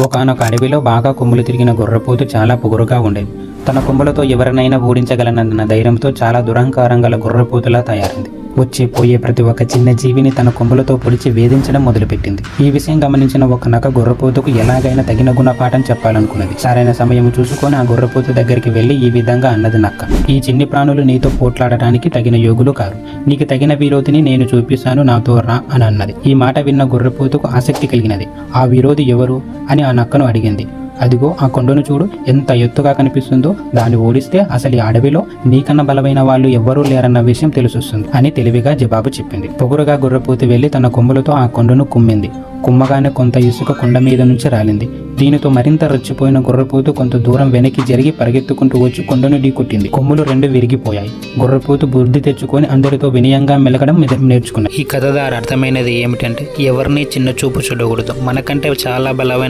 ఒకానొక అడవిలో బాగా కొమ్ములు తిరిగిన గొర్రెపోతు చాలా పొగరుగా ఉండేది. తన కొమ్ములతో ఎవరినైనా ఓడించగలనన్న ధైర్యంతో చాలా దురహంకారం గల గొర్రెపోతులా తయారైంది. వచ్చి పోయే ప్రతి ఒక్క చిన్న జీవిని తన కొమ్ములతో పొడిచి వేధించడం మొదలుపెట్టింది. ఈ విషయం గమనించిన ఒక నక్క గొర్రెపోతుకు ఎలాగైనా తగిన గుణపాఠం చెప్పాలనుకున్నది. సరైన సమయం చూసుకొని ఆ గొర్రెపోతు దగ్గరికి వెళ్లి ఈ విధంగా అన్నది నక్క. ఈ చిన్ని ప్రాణులు నీతో పోట్లాడటానికి తగిన యోగులు కారు. నీకు తగిన విరోధిని నేను చూపిస్తాను, నాతో రా అని అన్నది. ఈ మాట విన్న గొర్రెపోతుకు ఆసక్తి కలిగినది. ఆ విరోధి ఎవరు అని ఆ నక్కను అడిగింది. అదిగో ఆ కొండను చూడు, ఎంత ఎత్తుగా కనిపిస్తుందో. దాన్ని ఓడిస్తే అసలు ఈ అడవిలో నీకన్నా బలమైన వాళ్ళు ఎవ్వరూ లేరన్న విషయం తెలిసొస్తుంది అని తెలివిగా జవాబు చెప్పింది. పొగురుగా గొర్రెపోతు వెళ్లి తన కొమ్ములతో ఆ కొండను కుమ్మింది. కుమ్మగానే కొంత ఇసుక కొండ మీద నుంచి రాలింది. దీనితో మరింత రెచ్చిపోయిన గొర్రెపోతు కొంత దూరం వెనక్కి జరిగి పరిగెత్తుకుంటూ వచ్చి కొండను ఢీకొట్టింది. కొమ్ములు రెండు విరిగిపోయాయి. గొర్రెపోతు బుద్ధి తెచ్చుకొని అందరితో వినయంగా మెలగడం నేర్చుకున్నది. ఈ కథ ద్వారా అర్థమైనది ఏమిటంటే ఎవరిని చిన్న చూపు చూడకూడదు. మనకంటే చాలా బలమైన